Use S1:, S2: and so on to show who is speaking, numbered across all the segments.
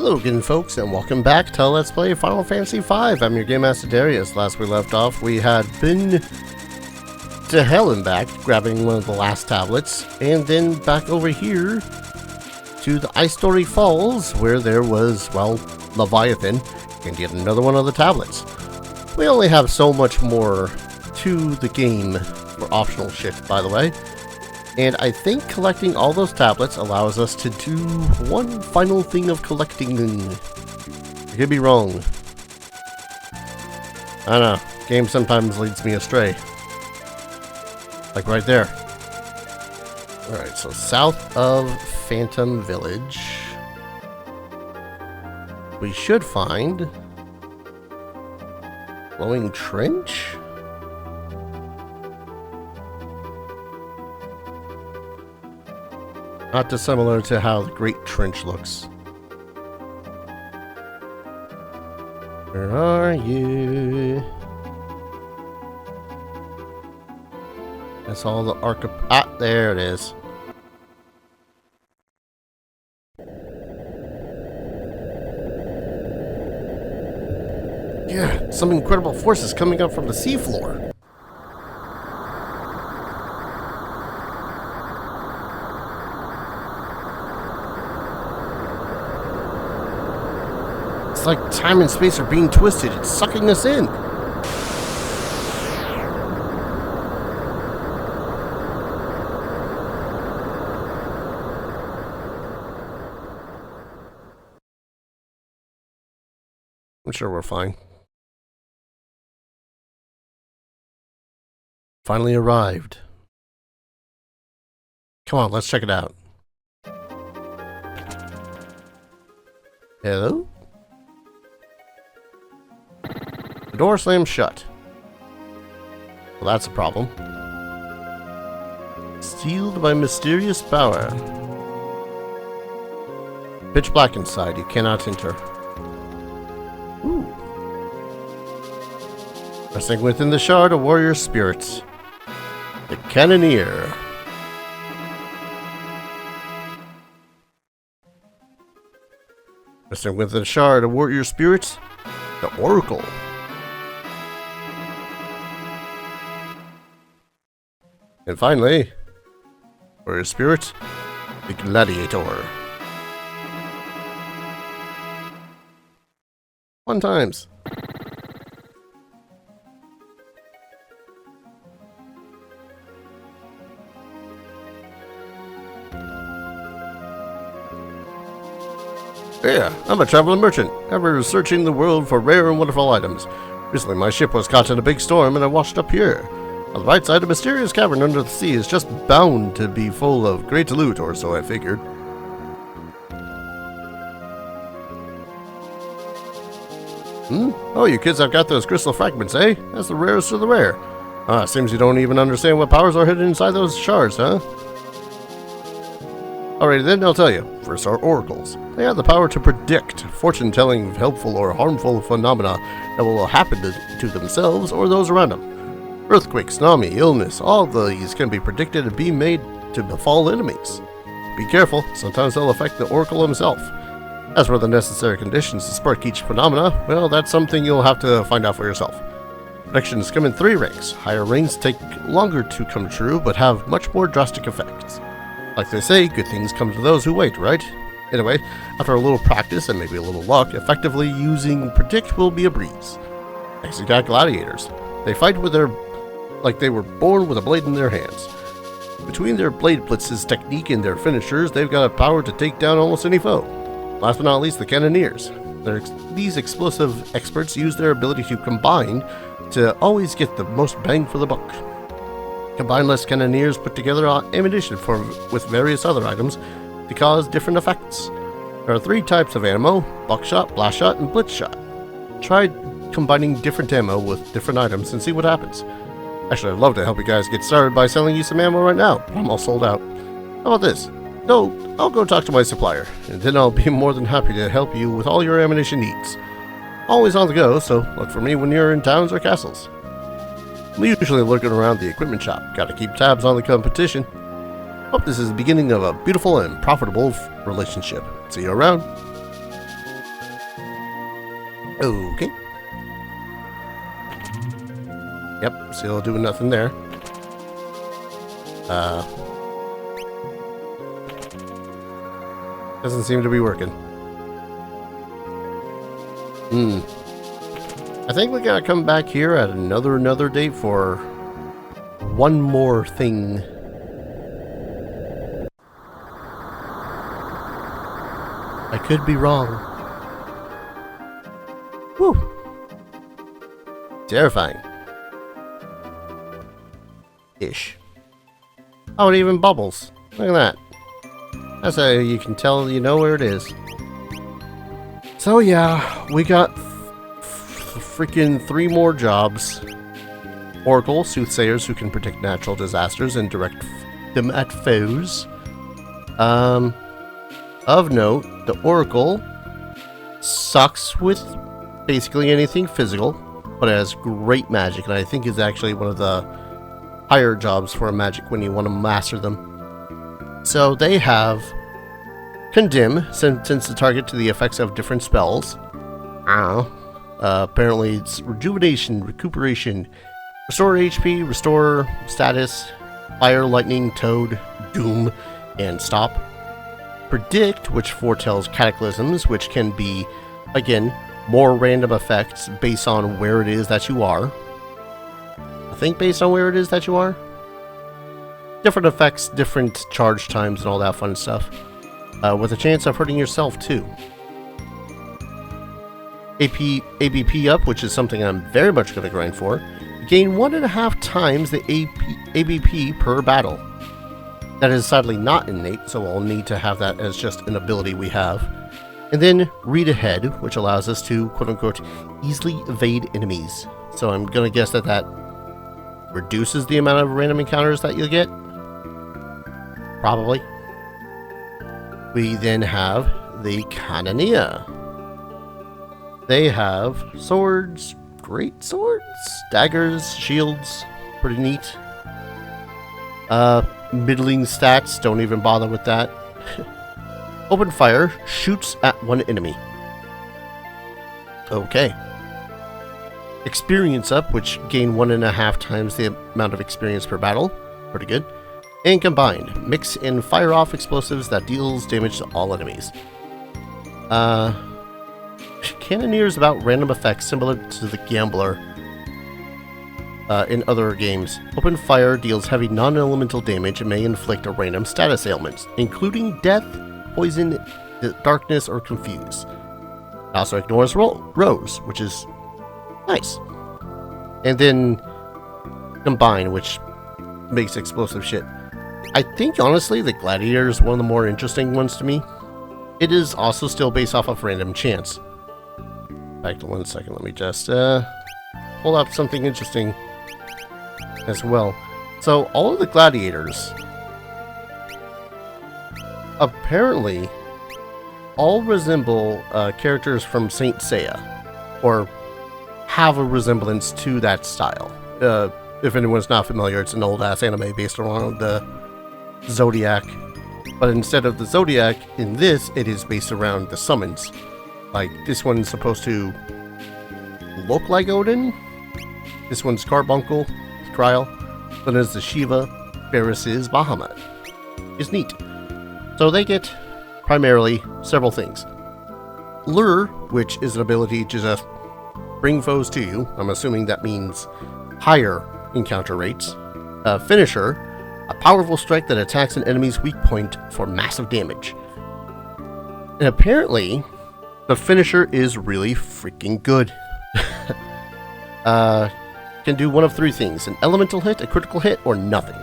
S1: Hello again, folks, and welcome back to Let's Play Final Fantasy V. I'm your Game Master Darius. Last we left off, we had been to hell and back, grabbing one of the last tablets, and then back over here to the Ice Story Falls, where there was, well, Leviathan, and yet another one of the tablets. We only have so much more to the game for optional shit, by the way. And I think collecting all those tablets allows us to do one final thing of collecting. I could be wrong. I don't know. Game sometimes leads me astray. Like right there. Alright, so south of Phantom Village, we should find Glowing Trench? Not dissimilar to how the Great Trench looks. Where are you? That's all the Ah, there it is. Yeah, some incredible forces coming up from the seafloor. It's like time and space are being twisted. It's sucking us in. I'm sure we're fine. Finally arrived. Come on, let's check it out. Hello? The door slams shut. Well, that's a problem. Sealed by mysterious power. Pitch black inside. You cannot enter. Ooh. Resting within the shard, a warrior spirit. The Cannoneer. Resting within the shard, a warrior spirit. The Oracle. And finally, warrior spirit, the Gladiator. Fun times. Yeah, I'm a traveling merchant, ever searching the world for rare and wonderful items. Recently my ship was caught in a big storm and I washed up here. On the right side, a mysterious cavern under the sea is just bound to be full of great loot, or so I figured. Oh, you kids have got those crystal fragments, eh? That's the rarest of the rare. Ah, seems you don't even understand what powers are hidden inside those shards, huh? Alrighty then, I'll tell you. First are oracles. They have the power to predict fortune-telling, helpful or harmful phenomena that will happen to themselves or those around them. Earthquake, tsunami, illness, all of these can be predicted and be made to befall enemies. Be careful, sometimes they'll affect the oracle himself. As for the necessary conditions to spark each phenomena, well, that's something you'll have to find out for yourself. Predictions come in 3 ranks. Higher ranks take longer to come true, but have much more drastic effects. Like they say, good things come to those who wait, right? Anyway, after a little practice and maybe a little luck, effectively using predict will be a breeze. Next, you got gladiators. They fight with their like they were born with a blade in their hands. Between their blade blitzes technique and their finishers, they've got a power to take down almost any foe. Last but not least, the Cannoneers. These explosive experts use their ability to combine to always get the most bang for the buck. Combineless Cannoneers put together ammunition with various other items to cause different effects. There are 3 types of ammo: buckshot, blast shot, and blitz shot. Try combining different ammo with different items and see what happens. Actually, I'd love to help you guys get started by selling you some ammo right now, but I'm all sold out. How about this? No, I'll go talk to my supplier, and then I'll be more than happy to help you with all your ammunition needs. Always on the go, so look for me when you're in towns or castles. I'm usually looking around the equipment shop. Gotta keep tabs on the competition. Hope this is the beginning of a beautiful and profitable relationship. See you around. Okay. Yep, still doing nothing there. Doesn't seem to be working. I think we gotta come back here at another date for one more thing. I could be wrong. Whew. Terrifying. Ish. Oh, it even bubbles. Look at that. That's how you can tell you know where it is. So yeah, we got freaking 3 more jobs. Oracle, soothsayers who can predict natural disasters and direct them at foes. Of note, the Oracle sucks with basically anything physical, but it has great magic, and I think is actually one of the higher jobs for a magic when you want to master them. So they have Condemn, sends the target to the effects of different spells. Apparently it's Rejuvenation, Recuperation, Restore HP, Restore Status, Fire, Lightning, Toad, Doom, and Stop. Predict, which foretells cataclysms, which can be, again, more random effects based on where it is that you are. I think based on where it is that you are. Different effects, different charge times, and all that fun stuff. With a chance of hurting yourself, too. ABP up, which is something I'm very much going to grind for. Gain 1.5 times the ABP per battle. That is sadly not innate, so I'll need to have that as just an ability we have. And then Read Ahead, which allows us to, quote-unquote, easily evade enemies. So I'm going to guess that that reduces the amount of random encounters that you'll get. Probably. We then have the Cannoneer. They have swords, great swords, daggers, shields, pretty neat. Middling stats, don't even bother with that. Open fire, shoots at one enemy. Okay. Experience up, which gain 1.5 times the amount of experience per battle. Pretty good. And combined, mix and fire off explosives that deals damage to all enemies. Cannoneer is about random effects similar to the Gambler in other games. Open fire deals heavy non-elemental damage and may inflict a random status ailments, including death, poison, darkness, or confuse. It also ignores rows, which is nice. And then combine, which makes explosive shit. I think, honestly, the Gladiator is one of the more interesting ones to me. It is also still based off of random chance. Back to 1 second, let me just pull up something interesting as well. So, all of the Gladiators apparently all resemble characters from Saint Seiya, or have a resemblance to that style. If anyone's not familiar, it's an old-ass anime based around the Zodiac, but instead of the Zodiac, in this, it is based around the summons. Like, this one's supposed to look like Odin. This one's Carbuncle, Trial. Then there's the Shiva, Ferris is Bahamut. It's neat. So they get, primarily, several things. Lure, which is an ability to just bring foes to you. I'm assuming that means higher encounter rates. Finisher, a powerful strike that attacks an enemy's weak point for massive damage. And apparently, the finisher is really freaking good. Can do one of 3 things: an elemental hit, a critical hit, or nothing.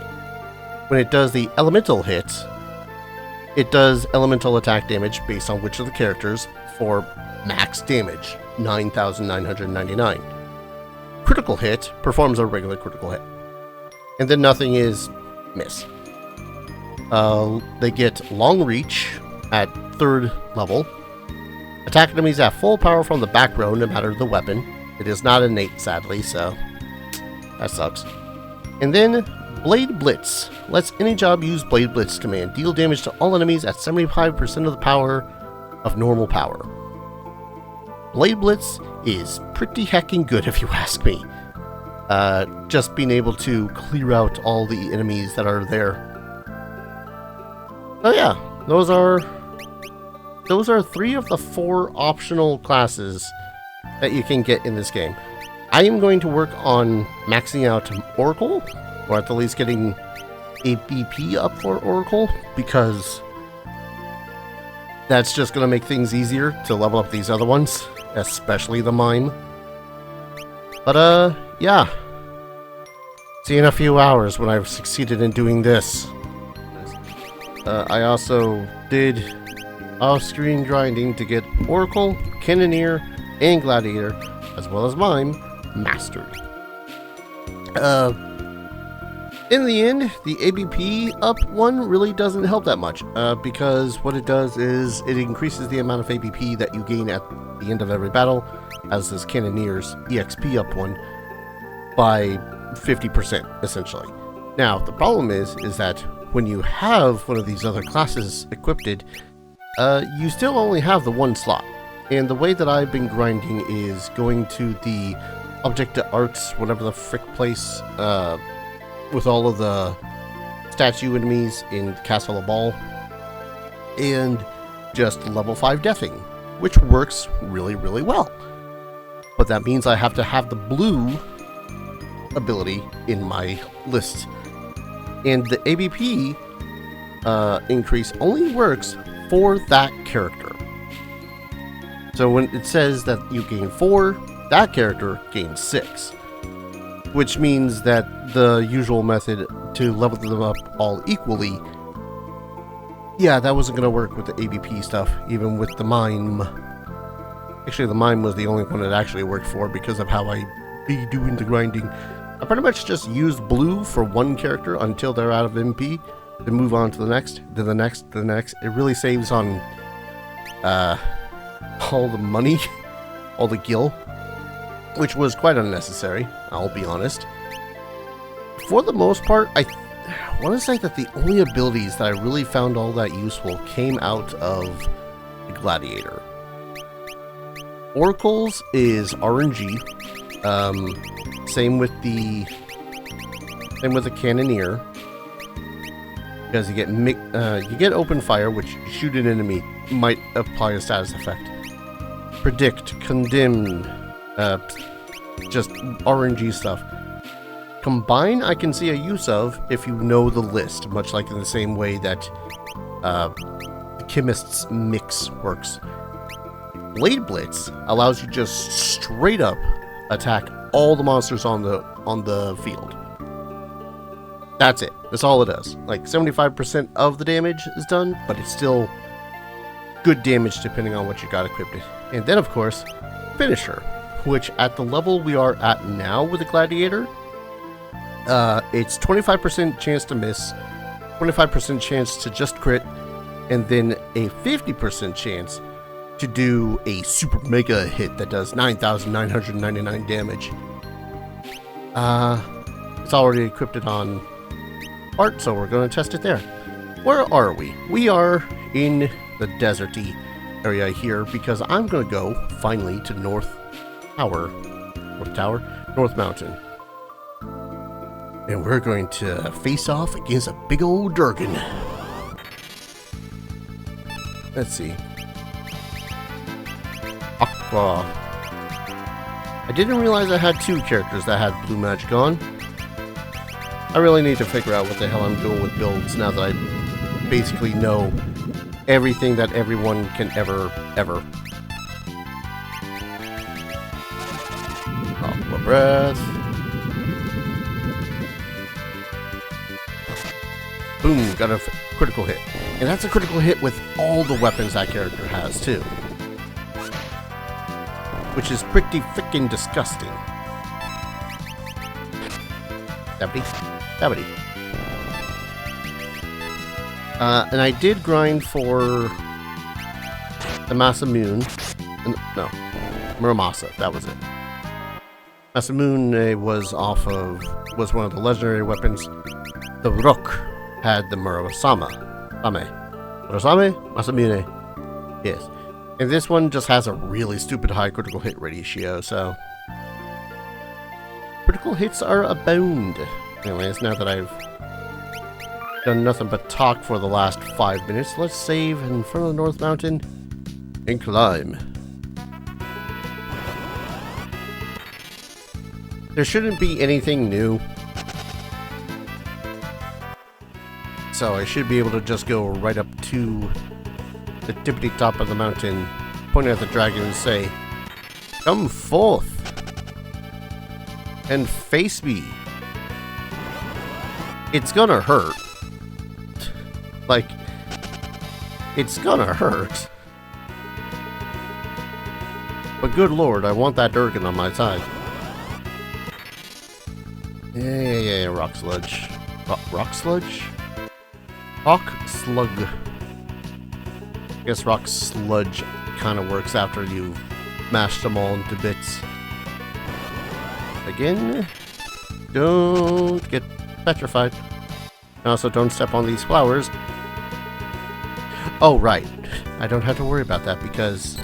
S1: When it does the elemental hit, it does elemental attack damage based on which of the characters for max damage, 9,999. Critical hit performs a regular critical hit. And then nothing is miss. They get long reach at 3rd level. Attack enemies at full power from the back row no matter the weapon. It is not innate, sadly, so that sucks. And then Blade Blitz lets any job use Blade Blitz command deal damage to all enemies at 75% of the power of normal power. Blade Blitz is pretty heckin' good if you ask me. Just being able to clear out all the enemies that are there. Oh yeah, those are 3 of the 4 optional classes that you can get in this game. I am going to work on maxing out Oracle, or at the least getting a BP up for Oracle, because that's just going to make things easier to level up these other ones, especially the Mime. But yeah. See you in a few hours when I've succeeded in doing this. I also did off-screen grinding to get Oracle, Cannoneer, and Gladiator, as well as Mime, mastered. In the end, the ABP up one really doesn't help that much, because what it does is it increases the amount of ABP that you gain at the end of every battle, as does Cannoneer's EXP up one, by 50%, essentially. Now, the problem is that when you have one of these other classes equipped, you still only have the 1 slot. And the way that I've been grinding is going to the Object Arts, whatever the frick place, with all of the statue enemies in Castle of Ball, and just level 5 deathing, which works really, really well. But that means I have to have the blue ability in my list. And the ABP increase only works for that character. So when it says that you gain 4, that character gains 6. Which means that the usual method to level them up all equally, yeah, that wasn't going to work with the ABP stuff, even with the Mime. Actually, the Mime was the only one that actually worked for because of how I be doing the grinding. I pretty much just used blue for one character until they're out of MP, then move on to the next, then the next, the next. It really saves on all the money, all the gil, which was quite unnecessary, I'll be honest. For the most part, I want to say that the only abilities that I really found all that useful came out of the Gladiator. Oracle's is RNG. Same with the Cannoneer, because you get open fire, which shoot an enemy might apply a status effect. Predict, condemn, just RNG stuff. Combine, I can see a use of if you know the list, much like in the same way that the Chemist's Mix works. Blade Blitz allows you just straight up attack all the monsters on the field. That's it. That's all it does. Like 75% of the damage is done, but it's still good damage depending on what you got equipped. And then, of course, Finisher, which at the level we are at now with the Gladiator, it's 25% chance to miss, 25% chance to just crit, and then a 50% chance to do a super mega hit that does 9,999 damage. It's already equipped it on Art, so we're going to test it there. Where are we? We are in the deserty area here, because I'm going to go, finally, to North Mountain. And we're going to face off against a big old Durgan. Let's see. Aqua. I didn't realize I had 2 characters that had blue magic on. I really need to figure out what the hell I'm doing with builds now that I basically know everything that everyone can ever. Aqua breath. Boom, got a critical hit. And that's a critical hit with all the weapons that character has, too. Which is pretty freaking disgusting. Dabity. And I did grind for the Masamune. No, Muramasa, that was it. Masamune was one of the legendary weapons. The Rook had the Murasame. Masamune? Yes. And this one just has a really stupid high critical hit ratio, so... Critical hits are abound. Anyways, now that I've done nothing but talk for the last 5 minutes, let's save in front of the North Mountain and climb. There shouldn't be anything new. So I should be able to just go right up to the tippity top of the mountain, point at the dragon and say, "Come forth and face me." It's gonna hurt. Like, it's gonna hurt. But good lord, I want that Durgan on my side. Yeah, rock sludge. Rock sludge? Rock slug. I guess rock sludge kind of works after you've mashed them all into bits. Again, don't get petrified. And also don't step on these flowers. Oh, right. I don't have to worry about that because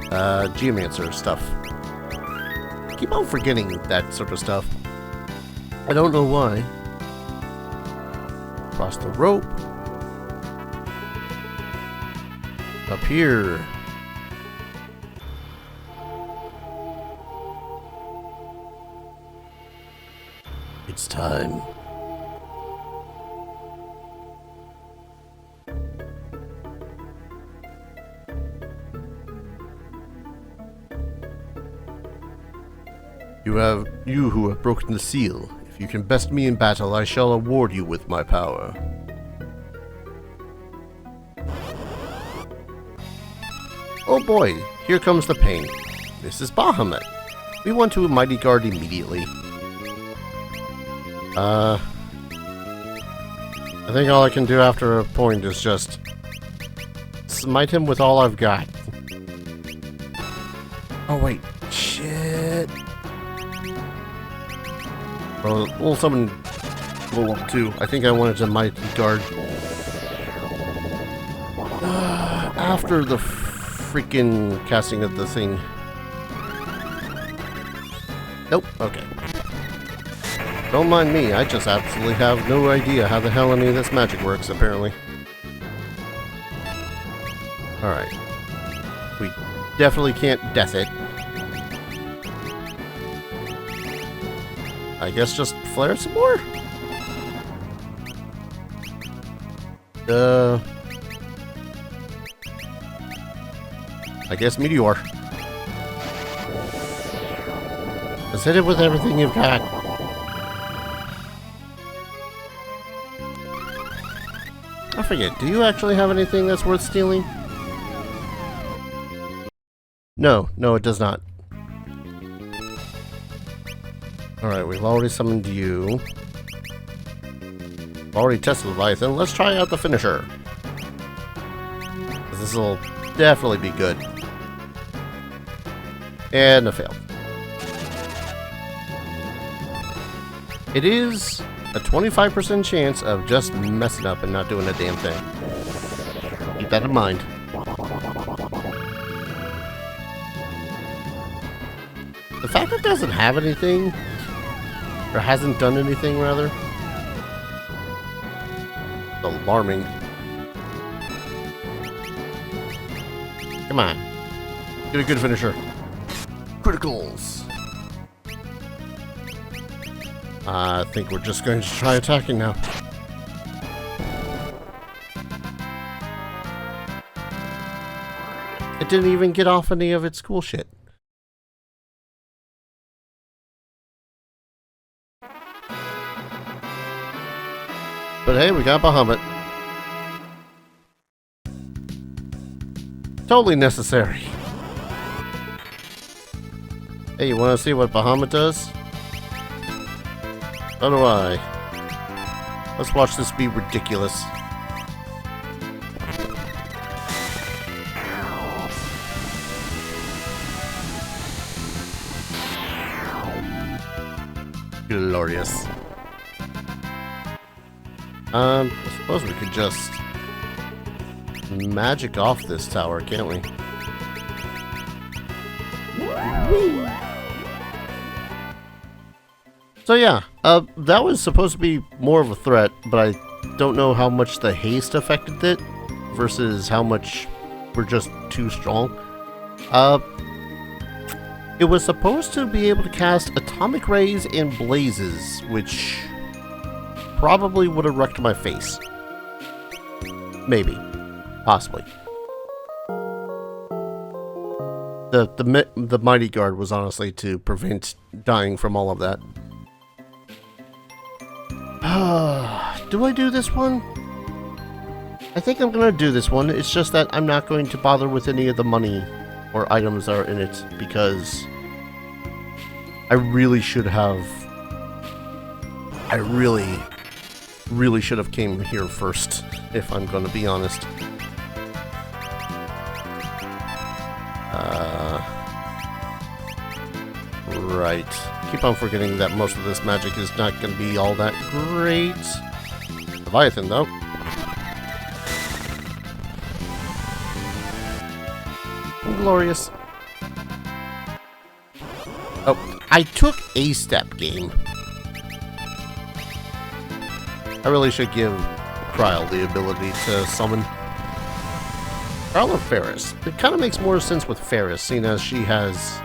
S1: Geomancer stuff. I keep on forgetting that sort of stuff. I don't know why. Across the rope. Up here. It's time. You who have broken the seal. If you can best me in battle, I shall award you with my power. Oh boy, here comes the pain. This is Bahamut. We want to mighty guard immediately. I think all I can do after a point is just smite him with all I've got. Oh wait, shit. Well, we'll summon level 2. I think I wanted to mighty guard after the freaking casting of the thing. Nope, okay. Don't mind me, I just absolutely have no idea how the hell any of this magic works, apparently. Alright. We definitely can't death it. I guess just flare some more? I guess meteor. Just hit it with everything you've got. I forget, do you actually have anything that's worth stealing? No, it does not. Alright, we've already summoned you. Already tested Leviathan. Let's try out the finisher. This will definitely be good. And a fail. It is a 25% chance of just messing up and not doing a damn thing. Keep that in mind. The fact it doesn't have anything, or hasn't done anything rather, it's alarming. Come on. Get a good finisher. Criticals. I think we're just going to try attacking now. It didn't even get off any of its cool shit. But hey, we got Bahamut. Totally necessary. Hey, you want to see what Bahamut does? So do I. Let's watch this be ridiculous. Glorious. I suppose we could just magic off this tower, can't we? So yeah, that was supposed to be more of a threat, but I don't know how much the haste affected it versus how much we're just too strong. It was supposed to be able to cast atomic rays and blazes, which probably would have wrecked my face. Maybe. Possibly. The Mighty Guard was honestly to prevent dying from all of that. Do I do this one? I think I'm gonna do this one. It's just that I'm not going to bother with any of the money or items that are in it because I really should have. I really should have came here first, if I'm gonna be honest. Right. Keep on forgetting that most of this magic is not going to be all that great. Leviathan, though. Glorious. Oh, I took a step, game. I really should give Kryl the ability to summon. Kryl or Ferris? It kind of makes more sense with Ferris, seeing as she has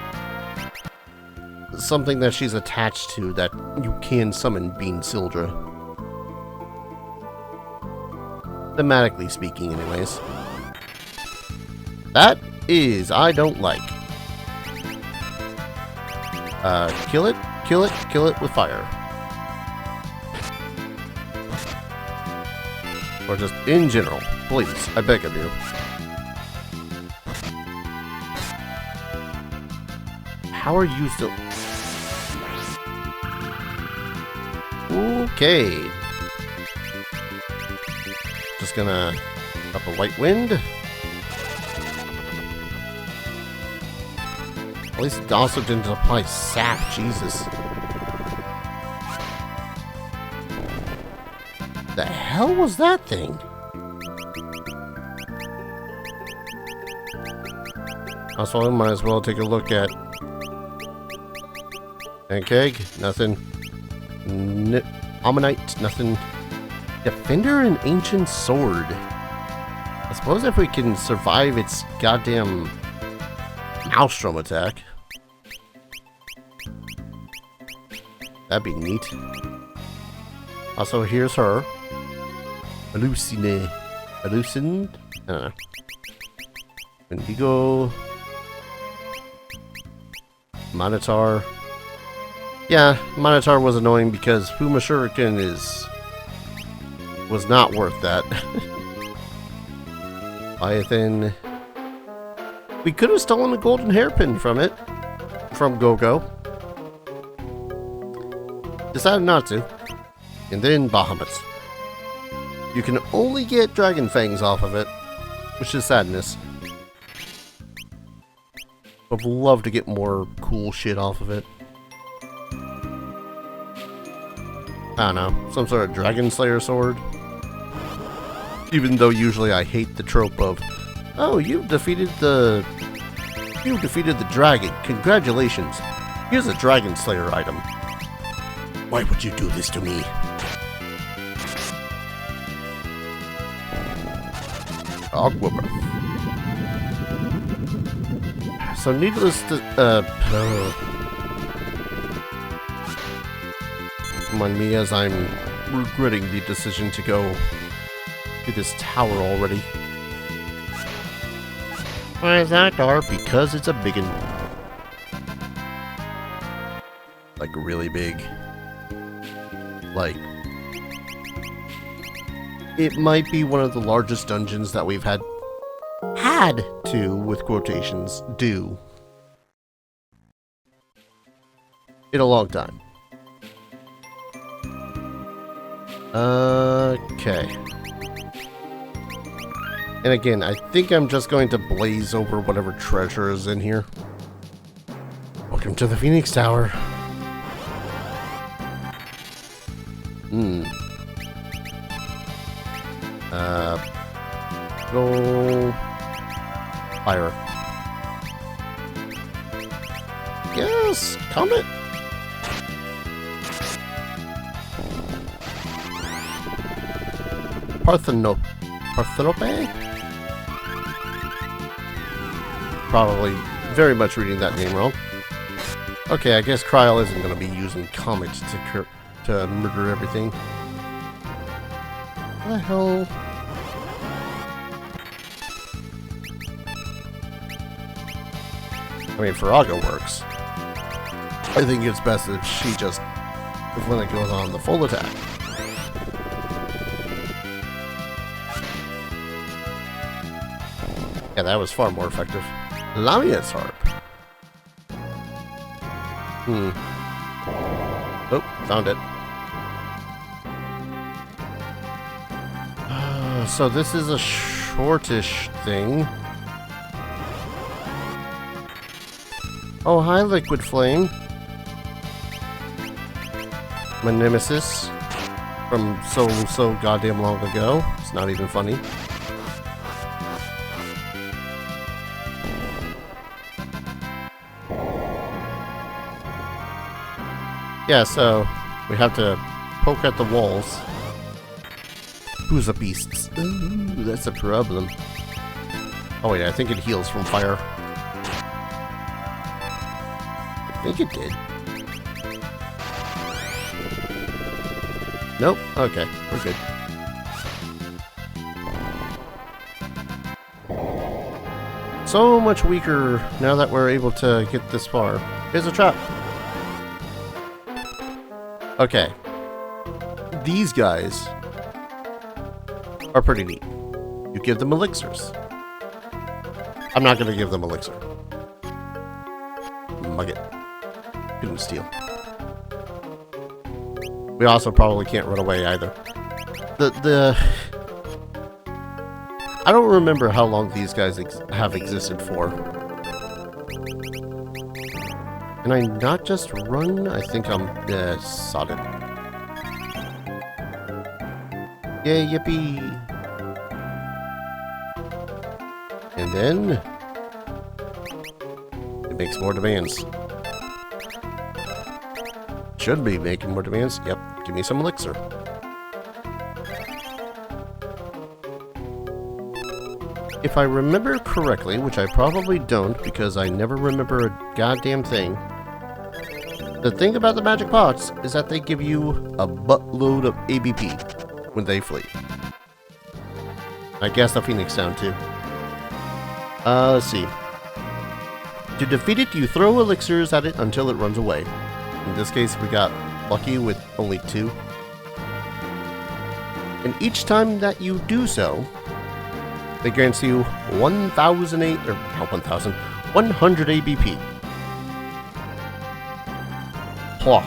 S1: something that she's attached to that you can summon Bean Sildra. Thematically speaking, anyways. That is, I don't like. Kill it with fire. Or just in general, please, I beg of you. How are you still... Okay. Just gonna up a white wind. At least it also didn't apply sap, Jesus. The hell was that thing? Also, I might as well take a look at Pancake, nothing. Ammonite, nothing. Defender and Ancient Sword. I suppose if we can survive its goddamn Maelstrom attack. That'd be neat. Also, here's her. Hallucinate. Hallucined? I don't know. Indigo. Monitor. Yeah, Monitor was annoying because Puma Shuriken was not worth that. Leviathan. We could have stolen a golden hairpin from it. From Gogo. Decided not to. And then Bahamut. You can only get Dragon Fangs off of it, which is sadness. I'd love to get more cool shit off of it. I don't know, some sort of Dragon Slayer sword. Even though usually I hate the trope of, oh, you've defeated the dragon. Congratulations. Here's a Dragon Slayer item. Why would you do this to me? Aqua Breath. So needless to remind me as I'm regretting the decision to go to this tower already. Why is that dark? Because it's a big one. Like really big. Like it might be one of the largest dungeons that we've had to, with quotations, do in a long time. Okay. And again, I think I'm just going to blaze over whatever treasure is in here. Welcome to the Phoenix Tower. Go fire. Yes, comet. Parthenope? Probably very much reading that name wrong. Okay, I guess Kryl isn't going to be using Comet to murder everything. What the hell? I mean, Farago works. I think it's best if she just, when it goes on the full attack. Yeah, that was far more effective. Lamia's harp. Oh, found it. So this is a shortish thing. Oh, hi, Liquid Flame. My nemesis from so goddamn long ago. It's not even funny. Yeah, so we have to poke at the walls. Who's a beast? Ooh, that's a problem. Oh wait, I think it heals from fire. I think it did. Nope. Okay, we're good. So much weaker now that we're able to get this far. Here's a trap. Okay. These guys are pretty neat. You give them elixirs. I'm not going to give them elixir. Mug it. Couldn't steal. We also probably can't run away either. I don't remember how long these guys have existed for. Can I not just run? I think I'm sod it. Yay, yippee! And then it makes more demands. Should be making more demands. Yep, give me some elixir. If I remember correctly, which I probably don't because I never remember a goddamn thing, the thing about the magic pots is that they give you a buttload of ABP when they flee. I guess the Phoenix down too. Let's see. To defeat it, you throw elixirs at it until it runs away. In this case, we got lucky with only 2. And each time that you do so, they guarantee you 1,008 or not 1,000, 100 ABP. Hwah.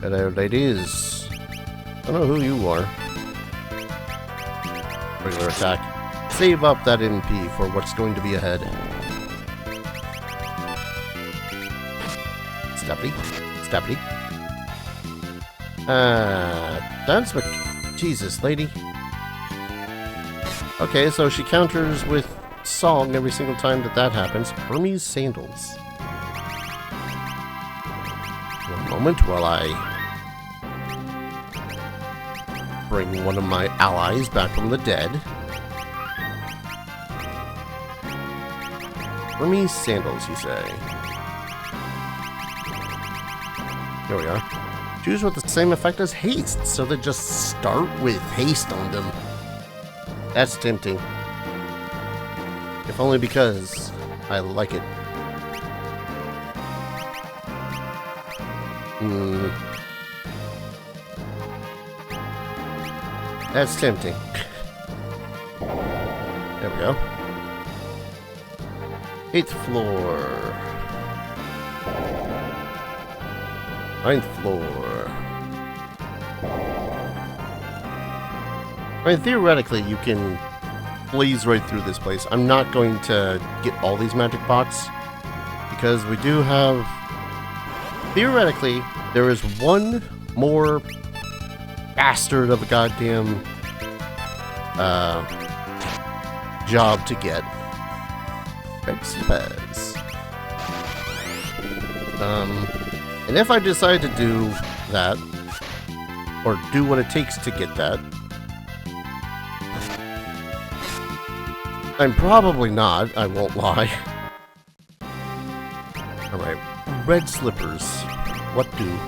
S1: Hello, ladies. I don't know who you are. Regular attack. Save up that MP for what's going to be ahead. Stabby. Stabby. Dance with... Jesus, lady. Okay, so she counters with song every single time that happens. Hermes Sandals. One moment while I bring one of my allies back from the dead. Hermes Sandals, you say? Here we are. Choose with the same effect as haste, so they just start with haste on them. That's tempting. If only because I like it. That's tempting. There we go. 8th floor. 9th floor. I mean, theoretically, you can blaze right through this place. I'm not going to get all these magic pots because we do have... Theoretically, there is one more bastard of a goddamn job to get. Red slippers. And if I decide to do that, or do what it takes to get that, I'm probably not, I won't lie. Alright, red slippers. What do?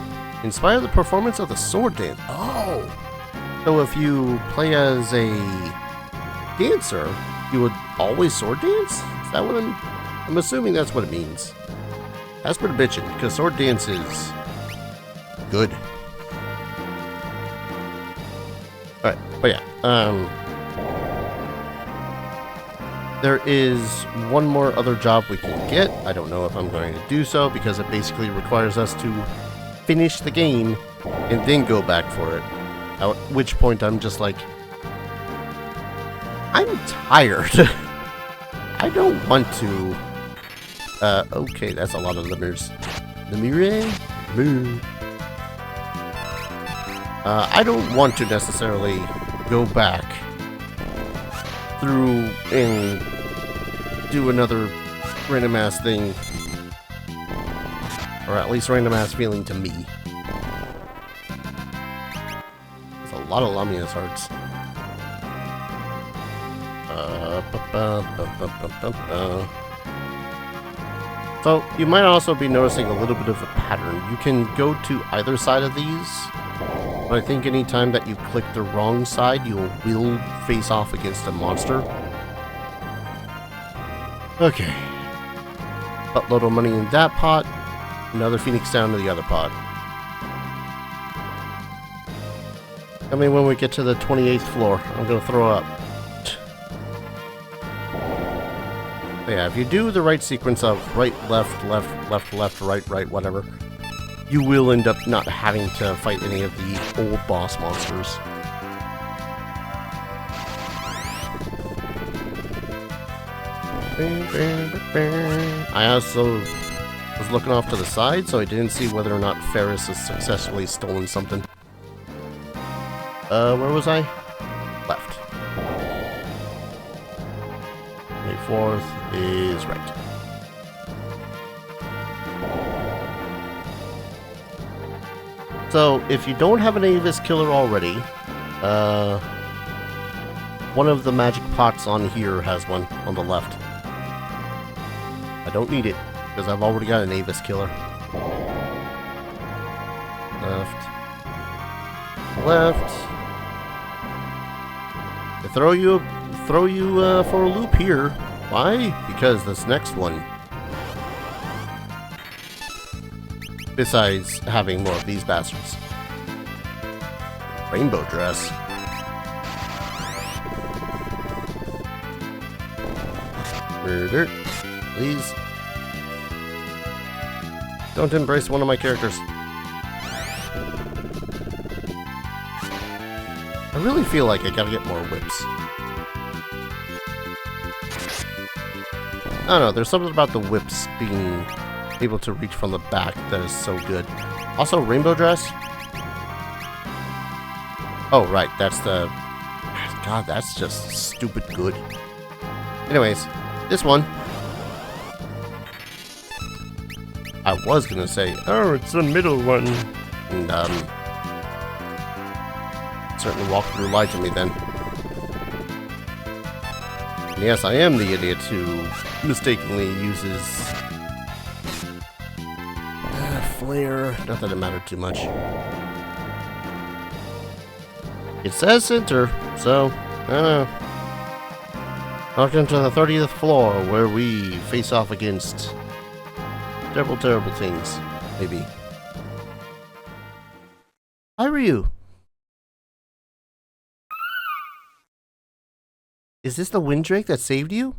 S1: Inspire the performance of the sword dance. Oh! So if you play as a dancer, you would always sword dance? Is that what I'm assuming that's what it means. That's pretty bitchin', because sword dance is good. Alright, but yeah, there is one more other job we can get. I don't know if I'm going to do so, because it basically requires us to finish the game and then go back for it. At which point I'm just like, I'm tired. I don't want to. Okay, that's a lot of lemurs. Lemure? I don't want to necessarily go back through and do another random ass thing. Or at least random ass feeling to me. There's a lot of Lamia's hearts. So, you might also be noticing a little bit of a pattern. You can go to either side of these, but I think anytime that you click the wrong side, you will face off against a monster. Okay. Buttload of money in that pot, another phoenix down to the other pot. I mean, when we get to the 28th floor, I'm gonna throw up. Yeah, if you do the right sequence of right, left, left, left, left, right, right, whatever, you will end up not having to fight any of the old boss monsters. I also was looking off to the side, so I didn't see whether or not Ferris has successfully stolen something. Where was I? Left. 24th is right. So, if you don't have an Avis killer already, one of the magic pots on here has one on the left. I don't need it, because I've already got an Avis killer. Left. Left. They throw you for a loop here. Why? Because this next one, besides having more of these bastards. Rainbow dress. Murder. Please. Don't embrace one of my characters. I really feel like I gotta get more whips. I don't know, there's something about the whips being able to reach from the back that is so good. Also, rainbow dress. Oh, right, that's the... God, that's just stupid good. Anyways, this one. I was gonna say, oh, it's the middle one. And, certainly walkthrough lied to me then. And yes, I am the idiot who mistakenly uses flare. Not that it mattered too much. It says center, so I don't know. Welcome to the 30th floor, where we face off against terrible, terrible things. Maybe. Hi, Ryu. Is this the wind drake that saved you?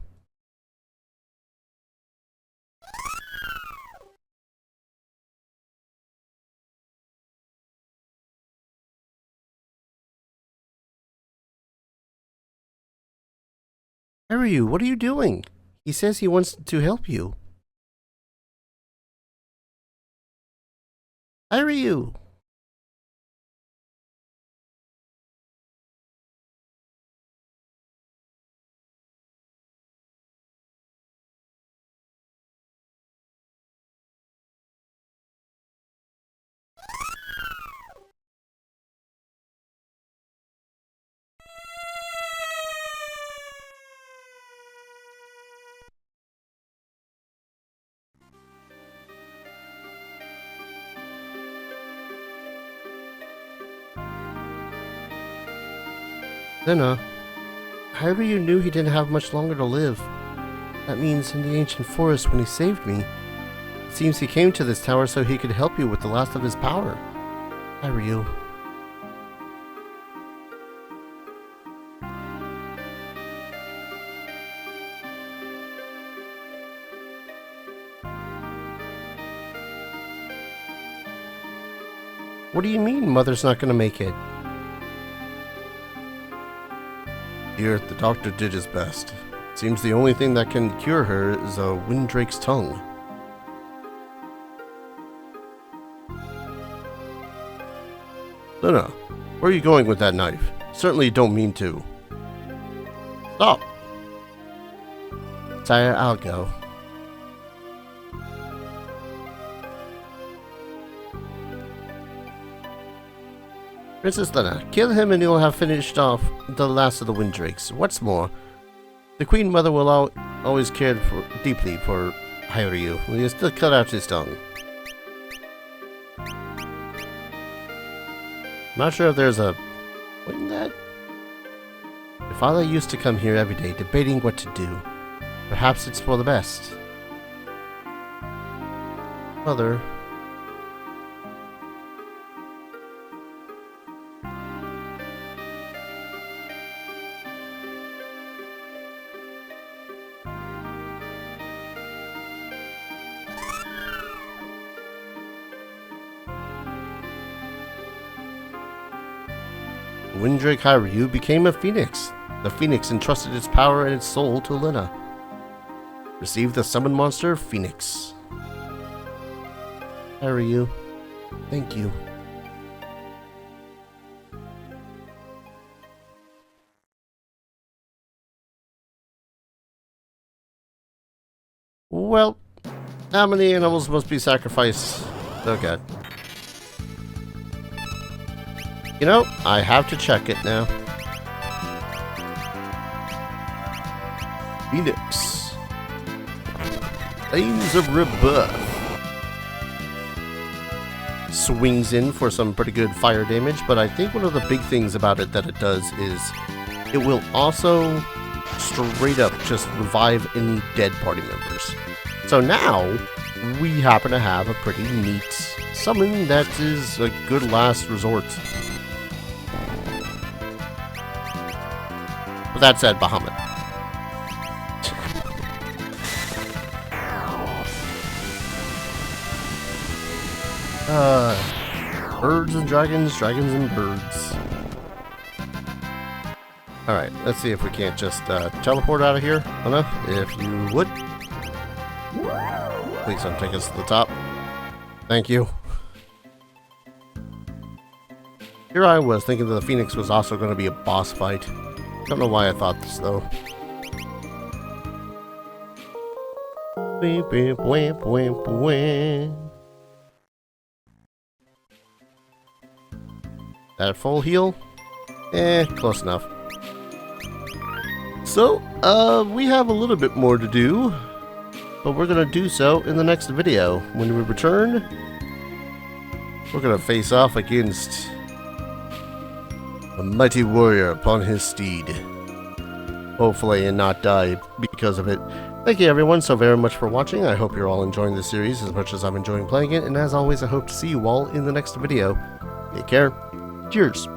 S1: Ryu, what are you doing? He says he wants to help you. Ryu. Lena, however you knew he didn't have much longer to live. That means in the ancient forest when he saved me. It seems he came to this tower so he could help you with the last of his power. Hi, Ryu. What do you mean Mother's not gonna make it? Here, the doctor did his best. Seems the only thing that can cure her is a Windrake's tongue. Luna, where are you going with that knife? Certainly don't mean to. Stop! Sire, I'll go. Princess Lena, kill him and you'll have finished off the last of the Windrakes. What's more, the Queen Mother will always cared deeply for Hiryu. Will you still cut out his tongue? I'm not sure if there's a point in that. Your father used to come here every day debating what to do. Perhaps it's for the best. Mother. Windrake Hiryu became a phoenix. The phoenix entrusted its power and its soul to Lena. Receive the summon monster, Phoenix. Hiryu, thank you. Well, how many animals must be sacrificed? Okay. You know, I have to check it now. Phoenix. Flames of Rebirth. Swings in for some pretty good fire damage, but I think one of the big things about it that it does is it will also straight up just revive any dead party members. So now, we happen to have a pretty neat summon that is a good last resort. With that said, Bahamut. Birds and dragons, dragons and birds. Alright, let's see if we can't just teleport out of here. Lena, if you would. Please don't take us to the top. Thank you. Here I was thinking that the Phoenix was also going to be a boss fight. Don't know why I thought this though. That full heal? Close enough. So, we have a little bit more to do, but we're gonna do so in the next video. When we return, we're gonna face off against a mighty warrior upon his steed. Hopefully and not die because of it. Thank you everyone so very much for watching. I hope you're all enjoying this series as much as I'm enjoying playing it. And as always, I hope to see you all in the next video. Take care. Cheers.